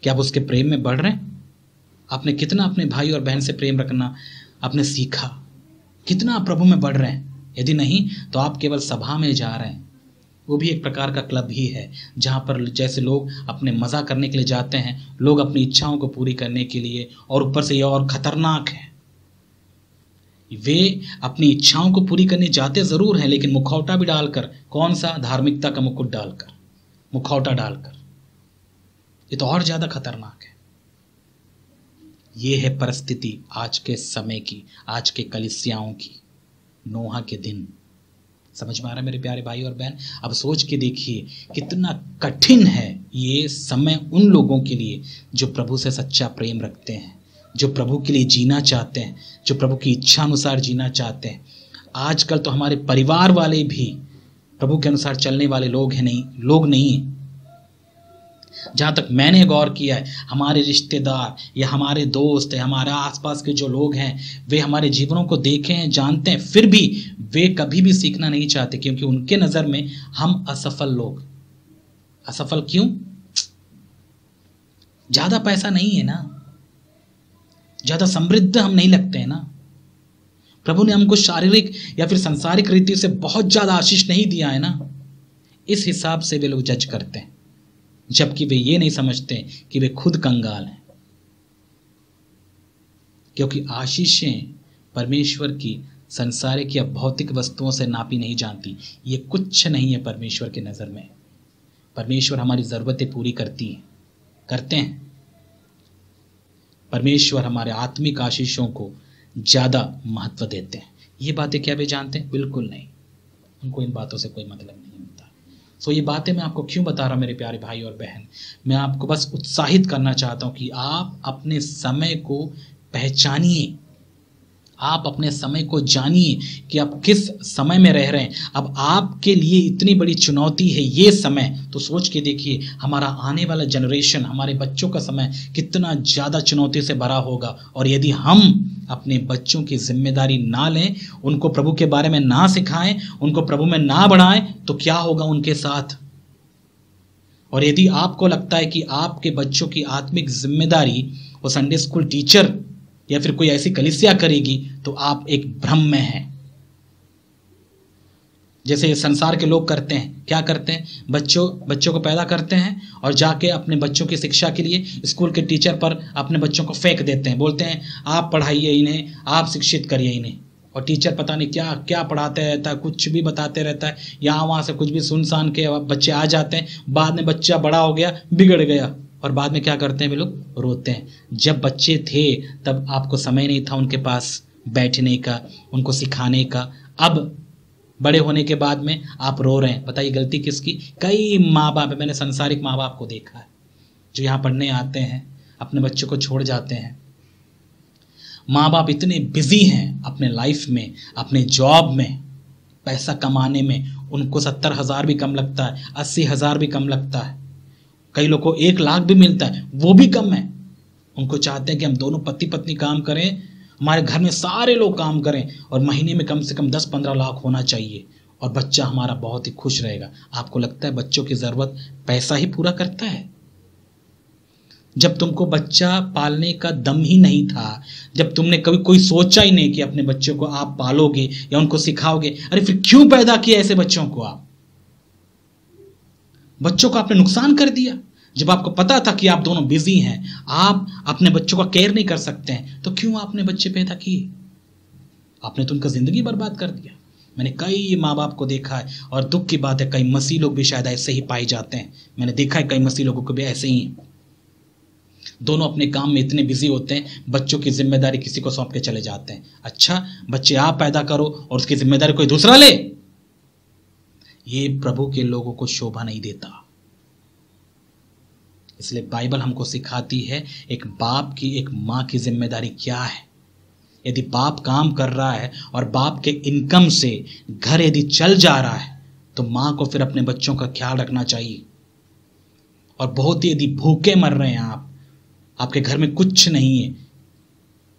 क्या आप उसके प्रेम में बढ़ रहे हैं? आपने कितना अपने भाई और बहन से प्रेम रखना आपने सीखा? कितना आप प्रभु में बढ़ रहे हैं? यदि नहीं तो आप केवल सभा में जा रहे हैं। वो भी एक प्रकार का क्लब ही है, जहाँ पर जैसे लोग अपने मज़ा करने के लिए जाते हैं, लोग अपनी इच्छाओं को पूरी करने के लिए, और ऊपर से ये और ख़तरनाक है, वे अपनी इच्छाओं को पूरी करने जाते ज़रूर हैं, लेकिन मुखौटा भी डालकर, कौन सा? धार्मिकता का मुकुट डालकर, मुखौटा डालकर। ये तो और ज़्यादा खतरनाक है। ये है परिस्थिति आज के समय की, आज के कलीसियाओं की, नोहा के दिन। समझ में आ रहा है मेरे प्यारे भाई और बहन? अब सोच के देखिए कितना कठिन है ये समय उन लोगों के लिए जो प्रभु से सच्चा प्रेम रखते हैं, जो प्रभु के लिए जीना चाहते हैं, जो प्रभु की इच्छा अनुसार जीना चाहते हैं। आजकल तो हमारे परिवार वाले भी प्रभु के अनुसार चलने वाले लोग नहीं हैं। जहाँ तक मैंने गौर किया है, हमारे रिश्तेदार या हमारे दोस्त या हमारे आसपास के जो लोग हैं, वे हमारे जीवनों को देखे हैं, जानते हैं, फिर भी वे कभी भी सीखना नहीं चाहते, क्योंकि उनके नज़र में हम असफल लोग। असफल क्यों? ज़्यादा पैसा नहीं है ना, ज़्यादा समृद्ध हम नहीं लगते हैं ना, प्रभु ने हमको शारीरिक या फिर सांसारिक रीति से बहुत ज़्यादा आशीष नहीं दिया है ना। इस हिसाब से वे लोग जज करते हैं, जबकि वे ये नहीं समझते कि वे खुद कंगाल हैं। क्योंकि आशीषें परमेश्वर की संसारिक या भौतिक वस्तुओं से नापी नहीं जानती। ये कुछ नहीं है परमेश्वर की नज़र में। परमेश्वर हमारी ज़रूरतें पूरी करते हैं। परमेश्वर हमारे आत्मिक आशीषों को ज़्यादा महत्व देते हैं। ये बातें क्या वे जानते हैं? बिल्कुल नहीं। उनको इन बातों से कोई मतलब नहीं होता। सो ये बातें मैं आपको क्यों बता रहा हूँ मेरे प्यारे भाई और बहन? मैं आपको बस उत्साहित करना चाहता हूँ कि आप अपने समय को पहचानिए, आप अपने समय को जानिए कि आप किस समय में रह रहे हैं। अब आपके लिए इतनी बड़ी चुनौती है ये समय, तो सोच के देखिए हमारा आने वाला जनरेशन, हमारे बच्चों का समय कितना ज़्यादा चुनौती से भरा होगा। और यदि हम अपने बच्चों की जिम्मेदारी ना लें, उनको प्रभु के बारे में ना सिखाएं, उनको प्रभु में ना बढ़ाएं, तो क्या होगा उनके साथ? और यदि आपको लगता है कि आपके बच्चों की आत्मिक जिम्मेदारी वो संडे स्कूल टीचर या फिर कोई ऐसी कलीसिया करेगी, तो आप एक भ्रम में हैं। जैसे संसार के लोग करते हैं, क्या करते हैं? बच्चों को पैदा करते हैं और जाके अपने बच्चों की शिक्षा के लिए स्कूल के टीचर पर अपने बच्चों को फेंक देते हैं। बोलते हैं आप पढ़ाइए इन्हें, आप शिक्षित करिए इन्हें। और टीचर पता नहीं क्या क्या पढ़ाते रहता है, कुछ भी बताते रहता है, यहाँ वहाँ से कुछ भी सुन सान के बच्चे आ जाते हैं। बाद में बच्चा बड़ा हो गया, बिगड़ गया, और बाद में क्या करते हैं वे लोग? रोते हैं। जब बच्चे थे तब आपको समय नहीं था उनके पास बैठने का, उनको सिखाने का। अब बड़े होने के बाद में आप रो रहे हैं। बताइए गलती किसकी? कई माँ बाप, मैंने संसारिक माँ बाप को देखा है जो यहाँ पढ़ने आते हैं, अपने बच्चों को छोड़ जाते हैं। माँ बाप इतने बिजी हैं अपने लाइफ में, अपने जॉब में, पैसा कमाने में, उनको 70,000 भी कम लगता है, 80,000 भी कम लगता है, कई लोग को 1 लाख भी मिलता है, वो भी कम है। उनको चाहते हैं कि हम दोनों पति पत्नी काम करें, हमारे घर में सारे लोग काम करें, और महीने में कम से कम 10-15 लाख होना चाहिए, और बच्चा हमारा बहुत ही खुश रहेगा। आपको लगता है बच्चों की ज़रूरत पैसा ही पूरा करता है? जब तुमको बच्चा पालने का दम ही नहीं था, जब तुमने कभी कोई सोचा ही नहीं कि अपने बच्चों को आप पालोगे या उनको सिखाओगे, अरे फिर क्यों पैदा किया ऐसे बच्चों को? आप बच्चों को आपने नुकसान कर दिया। जब आपको पता था कि आप दोनों बिजी हैं, आप अपने बच्चों का केयर नहीं कर सकते हैं, तो क्यों आपने बच्चे पैदा किए? आपने तो उनका जिंदगी बर्बाद कर दिया। मैंने कई माँ बाप को देखा है, और दुख की बात है कई मसीह लोग भी शायद ऐसे ही पाए जाते हैं। मैंने देखा है कई मसीह लोगों को भी ऐसे ही हैं। दोनों अपने काम में इतने बिजी होते हैं, बच्चों की जिम्मेदारी किसी को सौंप के चले जाते हैं। अच्छा, बच्चे आप पैदा करो और उसकी जिम्मेदारी कोई दूसरा ले, ये प्रभु के लोगों को शोभा नहीं देता। इसलिए बाइबल हमको सिखाती है एक बाप की, एक माँ की जिम्मेदारी क्या है। यदि बाप काम कर रहा है और बाप के इनकम से घर यदि चल जा रहा है तो माँ को फिर अपने बच्चों का ख्याल रखना चाहिए। और बहुत ही यदि भूखे मर रहे हैं आप, आपके घर में कुछ नहीं है,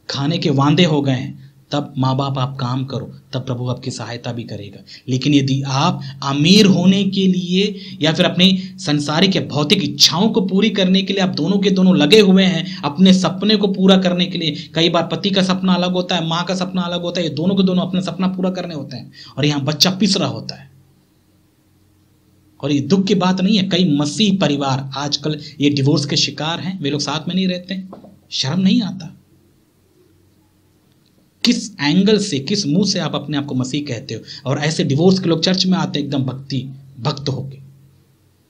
खाने के वांदे हो गए हैं, तब माँ बाप आप काम करो, तब प्रभु आपकी सहायता भी करेगा। लेकिन यदि आप अमीर होने के लिए या फिर अपनी संसारिक या भौतिक इच्छाओं को पूरी करने के लिए आप दोनों के दोनों लगे हुए हैं, अपने सपने को पूरा करने के लिए, कई बार पति का सपना अलग होता है, माँ का सपना अलग होता है, ये दोनों के दोनों अपना सपना पूरा करने होते हैं और यहाँ बच्चा पिस रहा होता है। और ये दुख की बात नहीं है, कई मसीह परिवार आजकल ये डिवोर्स के शिकार हैं, वे लोग साथ में नहीं रहते। शर्म नहीं आता? किस एंगल से, किस मुंह से आप अपने आप को मसीह कहते हो? और ऐसे डिवोर्स के लोग चर्च में आते हैं एकदम भक्त होके।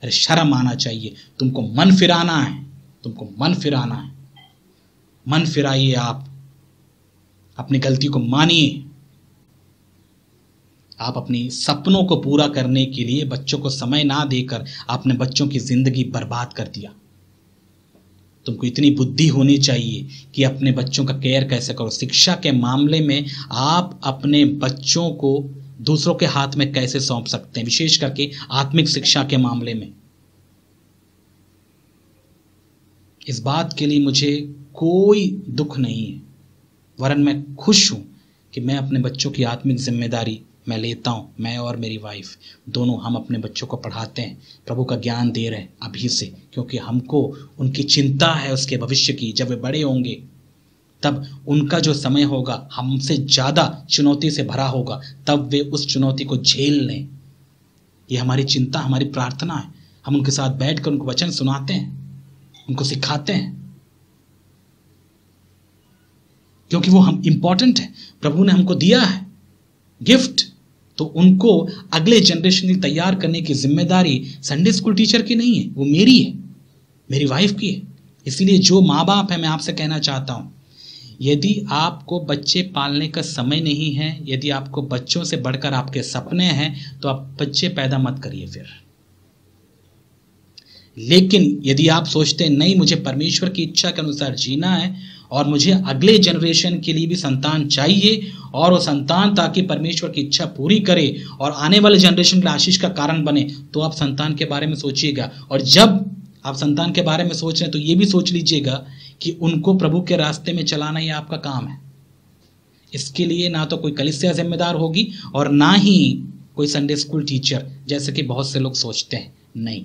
अरे शर्म आना चाहिए। तुमको मन फिराना है, तुमको मन फिराना है, मन फिराइए। आप अपनी गलती को मानिए। आप अपनी सपनों को पूरा करने के लिए बच्चों को समय ना देकर आपने बच्चों की जिंदगी बर्बाद कर दिया। तुमको इतनी बुद्धि होनी चाहिए कि अपने बच्चों का केयर कैसे करो। शिक्षा के मामले में आप अपने बच्चों को दूसरों के हाथ में कैसे सौंप सकते हैं, विशेष करके आत्मिक शिक्षा के मामले में। इस बात के लिए मुझे कोई दुख नहीं है, वरन मैं खुश हूं कि मैं अपने बच्चों की आत्मिक जिम्मेदारी मैं लेता हूं। मैं और मेरी वाइफ दोनों हम अपने बच्चों को पढ़ाते हैं, प्रभु का ज्ञान दे रहे हैं अभी से, क्योंकि हमको उनकी चिंता है उसके भविष्य की। जब वे बड़े होंगे तब उनका जो समय होगा हमसे ज़्यादा चुनौती से भरा होगा, तब वे उस चुनौती को झेल लें। ये हमारी चिंता, हमारी प्रार्थना है। हम उनके साथ बैठकर उनको वचन सुनाते हैं, उनको सिखाते हैं, क्योंकि वो हम इंपॉर्टेंट है, प्रभु ने हमको दिया है गिफ्ट। तो उनको अगले जनरेशन के तैयार करने की जिम्मेदारी संडे स्कूल टीचर की नहीं है, वो मेरी है, मेरी वाइफ की है। इसलिए जो माँ बाप है, मैं आपसे कहना चाहता हूँ, यदि आपको बच्चे पालने का समय नहीं है, यदि आपको बच्चों से बढ़कर आपके सपने हैं, तो आप बच्चे पैदा मत करिए फिर। लेकिन यदि आप सोचते हैं नहीं, मुझे परमेश्वर की इच्छा के अनुसार जीना है और मुझे अगले जनरेशन के लिए भी संतान चाहिए, और वो संतान ताकि परमेश्वर की इच्छा पूरी करे और आने वाले जनरेशन के लिए आशीष का कारण बने, तो आप संतान के बारे में सोचिएगा। और जब आप संतान के बारे में सोच रहे हैं तो ये भी सोच लीजिएगा कि उनको प्रभु के रास्ते में चलाना ही आपका काम है। इसके लिए ना तो कोई कलीसिया जिम्मेदार होगी और ना ही कोई संडे स्कूल टीचर, जैसे कि बहुत से लोग सोचते हैं। नहीं।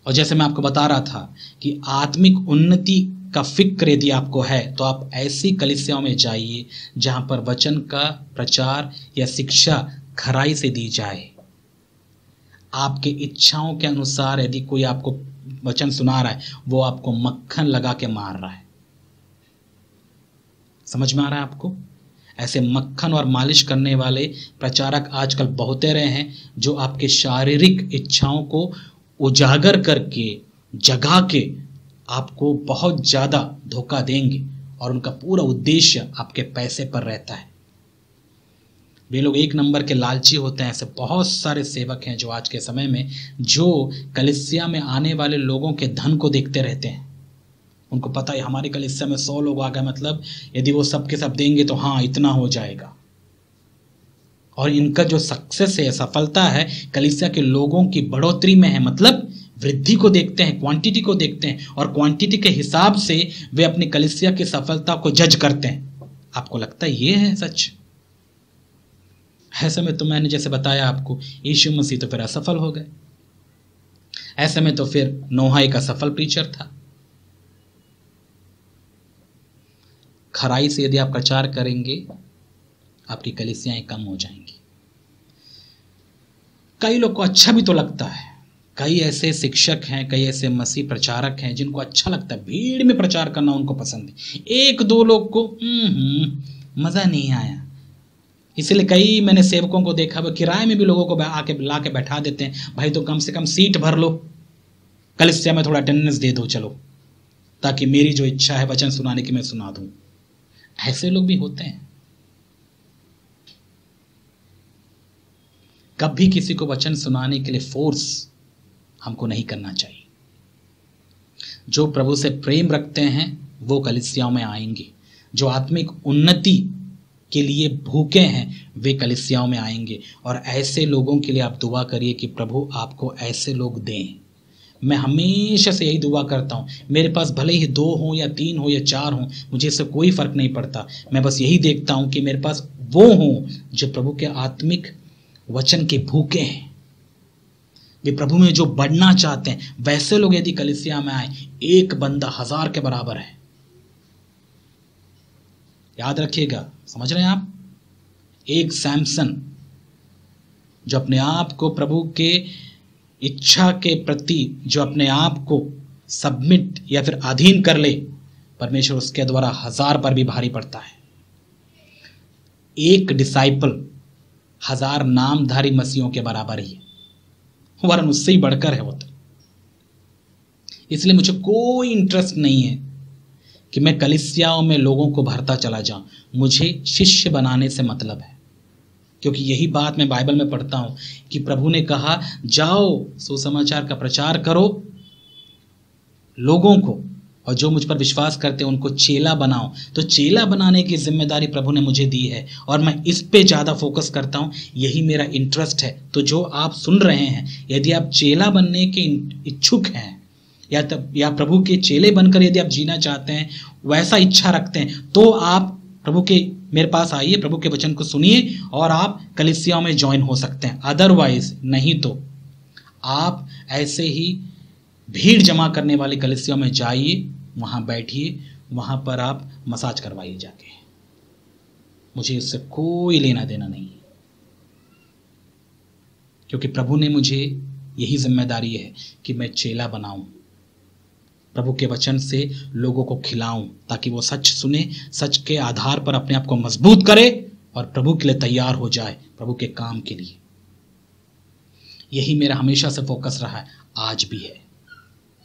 और जैसे मैं आपको बता रहा था कि आत्मिक उन्नति का फिक्र यदि आपको है तो आप ऐसी कलीसियाओं में जाइए जहां पर वचन का प्रचार या शिक्षा खराई से दी जाए। आपके इच्छाओं के अनुसार यदि कोई आपको वचन सुना रहा है, वो आपको मक्खन लगा के मार रहा है। समझ में आ रहा है आपको? ऐसे मक्खन और मालिश करने वाले प्रचारक आजकल बहुते रहे हैं, जो आपके शारीरिक इच्छाओं को उजागर करके, जगा के आपको बहुत ज़्यादा धोखा देंगे और उनका पूरा उद्देश्य आपके पैसे पर रहता है। वे लोग एक नंबर के लालची होते हैं। ऐसे बहुत सारे सेवक हैं जो आज के समय में, जो कलीसिया में आने वाले लोगों के धन को देखते रहते हैं। उनको पता है हमारी कलीसिया में 100 लोग आ गए, मतलब यदि वो सब के सब देंगे तो हाँ इतना हो जाएगा। और इनका जो सक्सेस है, सफलता है, कलीसिया के लोगों की बढ़ोतरी में है। मतलब वृद्धि को देखते हैं, क्वांटिटी को देखते हैं, और क्वांटिटी के हिसाब से वे अपनी कलीसिया की सफलता को जज करते हैं। आपको लगता है ये है सच? ऐसे में तो मैंने जैसे बताया आपको, यीशु मसीह तो फिर असफल हो गए। ऐसे में तो फिर नोहा एक असफल प्रीचर था। खराई से यदि आप प्रचार करेंगे, आपकी कलीसियाएं कम हो जाएंगी। कई लोग को अच्छा भी तो लगता है। कई ऐसे शिक्षक हैं, कई ऐसे मसीह प्रचारक हैं जिनको अच्छा लगता है, भीड़ में प्रचार करना उनको पसंद है। एक दो लोग को मज़ा नहीं आया। इसलिए कई मैंने सेवकों को देखा, वो किराए में भी लोगों को आके ला के बैठा देते हैं। भाई तो कम से कम सीट भर लो, कलीसिया में थोड़ा अटेंडेंस दे दो चलो, ताकि मेरी जो इच्छा है वचन सुनाने की मैं सुना दूं। ऐसे लोग भी होते हैं। कभी किसी को वचन सुनाने के लिए फोर्स हमको नहीं करना चाहिए। जो प्रभु से प्रेम रखते हैं वो कलीसियाओं में आएंगे, जो आत्मिक उन्नति के लिए भूखे हैं वे कलीसियाओं में आएंगे। और ऐसे लोगों के लिए आप दुआ करिए कि प्रभु आपको ऐसे लोग दें। मैं हमेशा से यही दुआ करता हूँ, मेरे पास भले ही 2 हों या 3 हो या 4 हों, मुझे इससे कोई फ़र्क नहीं पड़ता। मैं बस यही देखता हूँ कि मेरे पास वो हों जो प्रभु के आत्मिक वचन के भूखे हैं, वे प्रभु में जो बढ़ना चाहते हैं। वैसे लोग यदि कलीसिया में आए, एक बंदा 1000 के बराबर है। याद रखिएगा, समझ रहे हैं आप? एक सैमसन जो अपने आप को प्रभु के इच्छा के प्रति जो अपने आप को सबमिट या फिर अधीन कर ले, परमेश्वर उसके द्वारा 1000 पर भी भारी पड़ता है। एक डिसाइपल 1000 नामधारी मसीहों के बराबर ही है, वरन उससे ही बढ़कर है वो तो। इसलिए मुझे कोई इंटरेस्ट नहीं है कि मैं कलीसियाओं में लोगों को भरता चला जाऊं। मुझे शिष्य बनाने से मतलब है, क्योंकि यही बात मैं बाइबल में पढ़ता हूं कि प्रभु ने कहा, जाओ सुसमाचार का प्रचार करो लोगों को, और जो मुझ पर विश्वास करते हैं उनको चेला बनाओ। तो चेला बनाने की जिम्मेदारी प्रभु ने मुझे दी है और मैं इस पे ज़्यादा फोकस करता हूं, यही मेरा इंटरेस्ट है। तो जो आप सुन रहे हैं, यदि आप चेला बनने के इच्छुक हैं या प्रभु के चेले बनकर यदि आप जीना चाहते हैं, वैसा इच्छा रखते हैं, तो आप प्रभु के मेरे पास आइए, प्रभु के वचन को सुनिए और आप कलीसियाओं में ज्वाइन हो सकते हैं। अदरवाइज नहीं तो आप ऐसे ही भीड़ जमा करने वाली कलीसियाओं में जाइए, वहाँ बैठिए, वहाँ पर आप मसाज करवाइए जाके। मुझे इससे कोई लेना देना नहीं है, क्योंकि प्रभु ने मुझे यही जिम्मेदारी है कि मैं चेला बनाऊं, प्रभु के वचन से लोगों को खिलाऊं, ताकि वो सच सुने, सच के आधार पर अपने आप को मजबूत करे और प्रभु के लिए तैयार हो जाए, प्रभु के काम के लिए। यही मेरा हमेशा से फोकस रहा है, आज भी है।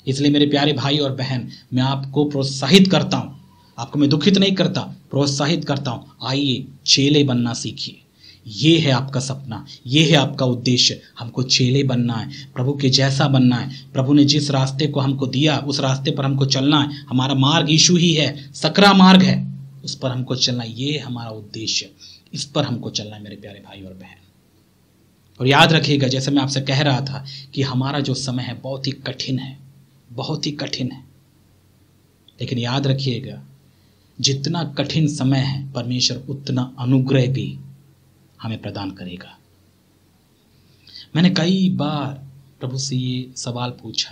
इसलिए मेरे प्यारे भाई और बहन, मैं आपको प्रोत्साहित करता हूं, आपको मैं दुखित नहीं करता, प्रोत्साहित करता हूं, आइए चेले बनना सीखिए। ये है आपका सपना, ये है आपका उद्देश्य, हमको चेले बनना है, प्रभु के जैसा बनना है। प्रभु ने जिस रास्ते को हमको दिया उस रास्ते पर हमको चलना है। हमारा मार्ग यीशु ही है, सकरा मार्ग है, उस पर हमको चलना है। ये है हमारा उद्देश्य, इस पर हमको चलना है मेरे प्यारे भाई और बहन। और याद रखिएगा, जैसे मैं आपसे कह रहा था कि हमारा जो समय है बहुत ही कठिन है, बहुत ही कठिन है। लेकिन याद रखिएगा, जितना कठिन समय है, परमेश्वर उतना अनुग्रह भी हमें प्रदान करेगा। मैंने कई बार प्रभु से ये सवाल पूछा,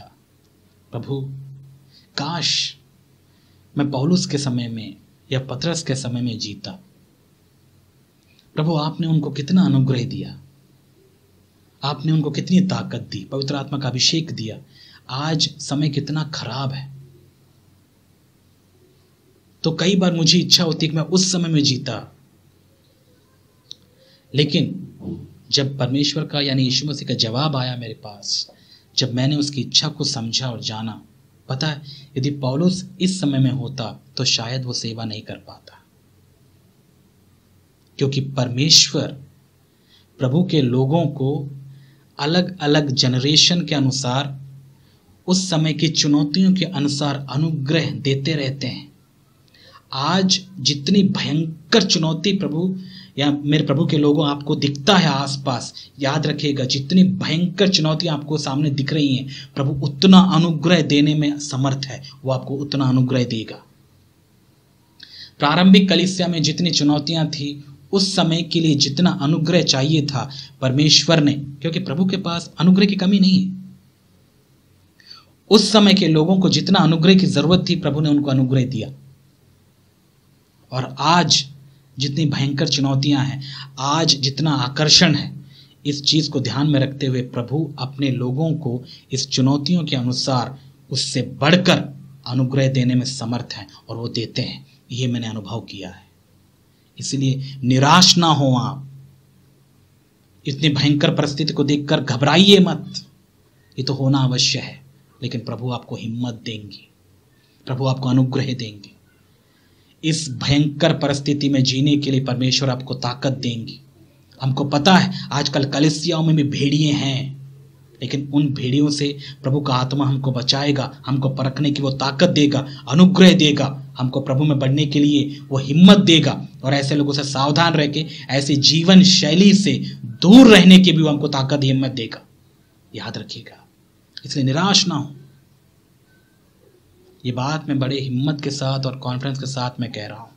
प्रभु काश मैं पौलुस के समय में या पतरस के समय में जीता। प्रभु आपने उनको कितना अनुग्रह दिया, आपने उनको कितनी ताकत दी, पवित्र आत्मा का अभिषेक दिया। आज समय कितना खराब है, तो कई बार मुझे इच्छा होती है कि मैं उस समय में जीता। लेकिन जब परमेश्वर का यानी यीशु मसीह का जवाब आया मेरे पास, जब मैंने उसकी इच्छा को समझा और जाना, पता है यदि पौलुस इस समय में होता तो शायद वो सेवा नहीं कर पाता, क्योंकि परमेश्वर प्रभु के लोगों को अलग अलग जनरेशन के अनुसार, उस समय की चुनौतियों के अनुसार अनुग्रह देते रहते हैं। आज जितनी भयंकर चुनौती प्रभु या मेरे प्रभु के लोगों आपको दिखता है आसपास, याद रखिएगा जितनी भयंकर चुनौतियां आपको सामने दिख रही हैं, प्रभु उतना अनुग्रह देने में समर्थ है, वो आपको उतना अनुग्रह देगा। प्रारंभिक कलीसिया में जितनी चुनौतियां थी, उस समय के लिए जितना अनुग्रह चाहिए था परमेश्वर ने, क्योंकि प्रभु के पास अनुग्रह की कमी नहीं है, उस समय के लोगों को जितना अनुग्रह की जरूरत थी प्रभु ने उनको अनुग्रह दिया। और आज जितनी भयंकर चुनौतियां हैं, आज जितना आकर्षण है, इस चीज को ध्यान में रखते हुए प्रभु अपने लोगों को इस चुनौतियों के अनुसार उससे बढ़कर अनुग्रह देने में समर्थ हैं, और वो देते हैं। ये मैंने अनुभव किया है। इसलिए निराश ना हो आप, इतनी भयंकर परिस्थिति को देखकर घबराइए मत, ये तो होना अवश्य है, लेकिन प्रभु आपको हिम्मत देंगे, प्रभु आपको अनुग्रह देंगे। इस भयंकर परिस्थिति में जीने के लिए परमेश्वर आपको ताकत देंगे। हमको पता है आजकल कलीसियाओं में भी भेड़िए हैं, लेकिन उन भेड़ियों से प्रभु का आत्मा हमको बचाएगा, हमको परखने की वो ताकत देगा, अनुग्रह देगा, हमको प्रभु में बढ़ने के लिए वो हिम्मत देगा। और ऐसे लोगों से सावधान रह के ऐसी जीवन शैली से दूर रहने की भी वो हमको ताकत हिम्मत देगा। याद रखिएगा, इसलिए निराश ना हो। ये बात मैं बड़े हिम्मत के साथ और कॉन्फिडेंस के साथ मैं कह रहा हूँ,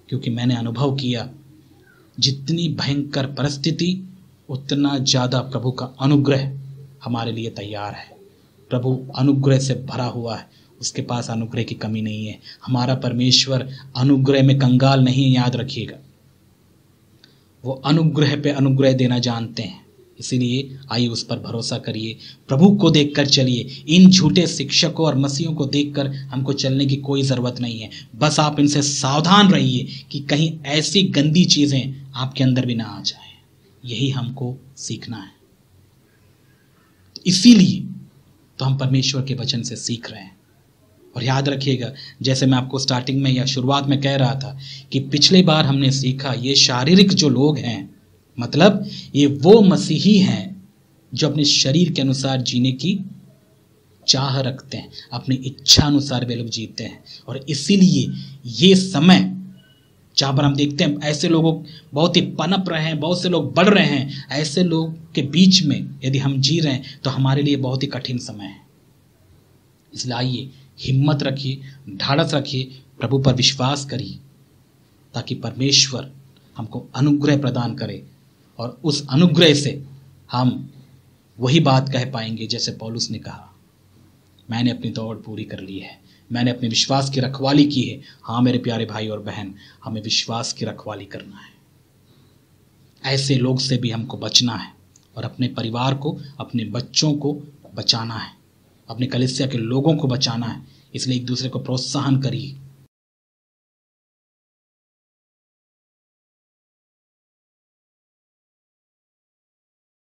क्योंकि मैंने अनुभव किया जितनी भयंकर परिस्थिति उतना ज़्यादा प्रभु का अनुग्रह हमारे लिए तैयार है। प्रभु अनुग्रह से भरा हुआ है, उसके पास अनुग्रह की कमी नहीं है। हमारा परमेश्वर अनुग्रह में कंगाल नहीं है, याद रखिएगा। वो अनुग्रह पे अनुग्रह देना जानते हैं। इसीलिए आइए उस पर भरोसा करिए, प्रभु को देखकर चलिए। इन झूठे शिक्षकों और मसीहों को देखकर हमको चलने की कोई ज़रूरत नहीं है। बस आप इनसे सावधान रहिए कि कहीं ऐसी गंदी चीज़ें आपके अंदर भी ना आ जाए। यही हमको सीखना है। इसीलिए तो हम परमेश्वर के वचन से सीख रहे हैं। और याद रखिएगा, जैसे मैं आपको स्टार्टिंग में या शुरुआत में कह रहा था कि पिछली बार हमने सीखा, ये शारीरिक जो लोग हैं, मतलब ये वो मसीही हैं जो अपने शरीर के अनुसार जीने की चाह रखते हैं, अपनी इच्छा अनुसार वे लोग जीते हैं। और इसीलिए ये समय जहाँ पर हम देखते हैं ऐसे लोगों बहुत ही पनप रहे हैं, बहुत से लोग बढ़ रहे हैं, ऐसे लोग के बीच में यदि हम जी रहे हैं तो हमारे लिए बहुत ही कठिन समय है। इसलिए आइए हिम्मत रखिए, ढाढ़स रखिए, प्रभु पर विश्वास करिए, ताकि परमेश्वर हमको अनुग्रह प्रदान करे और उस अनुग्रह से हम वही बात कह पाएंगे जैसे पौलुस ने कहा, मैंने अपनी दौड़ पूरी कर ली है, मैंने अपने विश्वास की रखवाली की है। हाँ मेरे प्यारे भाई और बहन, हमें विश्वास की रखवाली करना है। ऐसे लोग से भी हमको बचना है और अपने परिवार को, अपने बच्चों को बचाना है, अपने कलीसिया के लोगों को बचाना है। इसलिए एक दूसरे को प्रोत्साहन करिए,